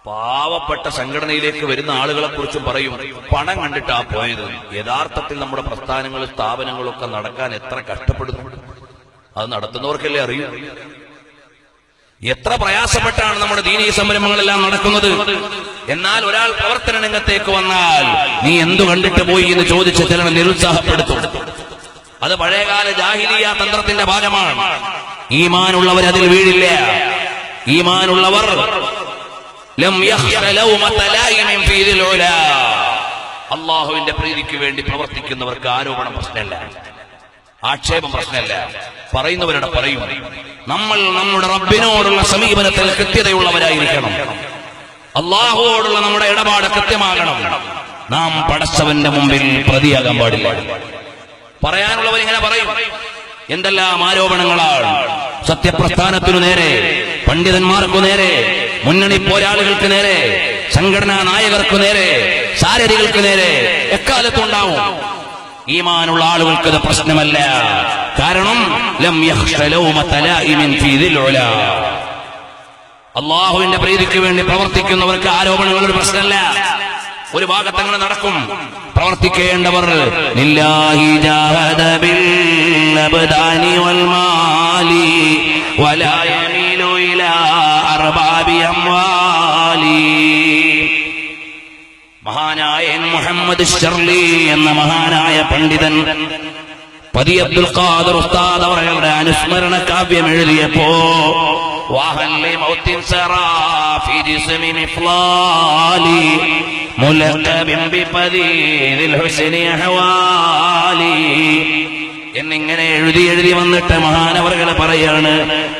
പാവപ്പെട്ട സംഘടനയിലേക്ക് വരുന്ന ആളുകളെ കുറിച്ചും പറയും, പണം കണ്ടിട്ടാ പോയത്. യഥാർത്ഥത്തിൽ നമ്മുടെ പ്രസ്ഥാനങ്ങളും സ്ഥാപനങ്ങളും ഒക്കെ നടക്കാൻ എത്ര കഷ്ടപ്പെടുന്നു അത് നടത്തുന്നവർക്കല്ലേ അറിയൂ. എത്ര പ്രയാസപ്പെട്ടാണ് നമ്മുടെ ദീനീ സംരംഭങ്ങളെല്ലാം നടക്കുന്നത്. എന്നാൽ ഒരാൾ പ്രവർത്തന രംഗത്തേക്ക് വന്നാൽ നീ എന്തു കണ്ടിട്ട് പോയി എന്ന് ചോദിച്ച് ചിലർ നിരുത്സാഹപ്പെടുത്തും. അത് പഴയകാല ജാഹിലിയ്യ തന്ത്രത്തിന്റെ ഭാഗമാണ്. ഈമാനുള്ളവർ അതിൽ വീഴില്ല. ഈമാനുള്ളവർ അള്ളാഹുവിന്റെ പ്രീതിക്ക് വേണ്ടി പ്രവർത്തിക്കുന്നവർക്ക് ആരോപണം പ്രശ്നമല്ല, ആക്ഷേപം പ്രശ്നമല്ല. പറയുന്നവരുടെ പറയും. നമ്മൾ നമ്മുടെ റബ്ബിനോടുള്ള സമീപനത്തിൽ കൃത്യതയുള്ളവരായിരിക്കണം. അള്ളാഹുവോടുള്ള നമ്മുടെ ഇടപാട് കൃത്യമാകണം. നാം പടച്ചവന്റെ മുമ്പിൽ പ്രതിയാകാൻ പാടില്ല. പറയാനുള്ളവർ ഇങ്ങനെ പറയും. എന്തെല്ലാം ആരോപണങ്ങളാണ് സത്യപ്രസ്ഥാനത്തിനു നേരെ, പണ്ഡിതന്മാർക്കു നേരെ, മുന്നണി പോരാളികൾക്ക് നേരെ, സംഘടനാ നായകർക്കു നേരെ, സാരഥികൾക്ക് നേരെ എക്കാലത്തുണ്ടാവും. ഈമാനുള്ള ആളുകൾക്കത് പ്രശ്നമല്ല. കാരണം അള്ളാഹുവിന്റെ പ്രീതിക്ക് വേണ്ടി പ്രവർത്തിക്കുന്നവർക്ക് ആരോപണങ്ങൾ ഒരു പ്രശ്നമല്ല. ഒരു ഭാഗത്ത് അങ്ങനെ നടക്കും. പ്രവർത്തിക്കേണ്ടവർ ലില്ലാഹി ജാഹദ ബിൽ അബ്ദാനി വൽ മാലി വലാ യമീലു ഇലാ അർബാബി അംവാലി. മഹാനായ മുഹമ്മദ് ശർലി എന്ന മഹാനായ പണ്ഡിതൻ പതി അബ്ദുൽ ഖാദിർ ഉസ്താദ് അവരുടെ അനുസ്മരണ കാവ്യം എഴുതിയപ്പോ വഹല്ലി മൗത്തിൻ സറാ ഫി ജിസ്മി മിഫ്ലാലി മുലഖബിൻ ബിപദീൽ ഹുസ്നി അഹ്വാലി എന്നിങ്ങനെ എഴുതി വന്നിട്ട് മഹാനവർകൾ പറയാണ്,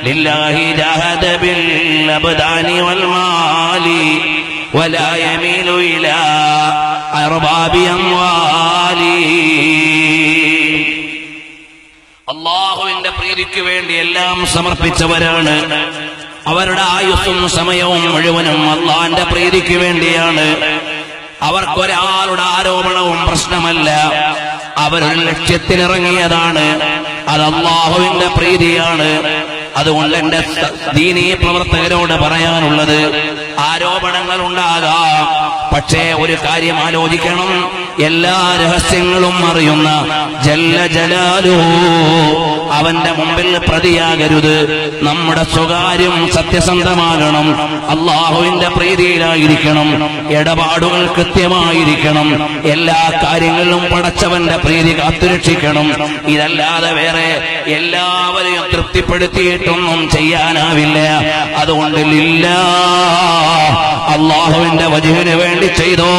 ലില്ലാഹി ജാഹദ ബിൽ അബ്ദാനി വൽ മാലി വലാ യമീലു ഇലാ അർബാബി അംവാലി. അല്ലാഹുവിന്റെ പ്രീതിക്ക് വേണ്ടി എല്ലാം സമർപ്പിച്ചവരാണ്. അവരുടെ ആയുസ്സും സമയവും മുഴുവനും അല്ലാഹുവിന്റെ പ്രീതിക്ക് വേണ്ടിയാണ്. അവർക്കൊരാളുടെ ആരോപണവും പ്രശ്നമല്ല. അവരൊരു ലക്ഷ്യത്തിനിറങ്ങിയതാണ്. അത് അല്ലാഹുവിന്റെ പ്രീതിയാണ്. അതുകൊണ്ട് എന്റെ ദീനീ പ്രവർത്തകരോട് പറയാനുള്ളത്, ആരോപണങ്ങൾ ഉണ്ടാകാം, പക്ഷേ ഒരു കാര്യം ആലോചിക്കണം. എല്ലാ രഹസ്യങ്ങളും അറിയുന്ന ജല്ല ജലാലുഹു അവന്റെ മുമ്പിൽ പ്രതിയാകരുത്. നമ്മുടെ സ്വകാര്യം സത്യസന്ധമാകണം. അള്ളാഹുവിന്റെ പ്രീതിയിലായിരിക്കണം. ഇടപാടുകൾ കൃത്യമായിരിക്കണം. എല്ലാ കാര്യങ്ങളിലും പടച്ചവന്റെ പ്രീതി കാത്തുരക്ഷിക്കണം. ഇതല്ലാതെ വേറെ എല്ലാവരെയും തൃപ്തിപ്പെടുത്തിയിട്ടൊന്നും ചെയ്യാനാവില്ല. അതുകൊണ്ട് ലില്ലാഹ് അള്ളാഹുവിന്റെ വജ്ഹിന് വേണ്ടി ചെയ്തോ.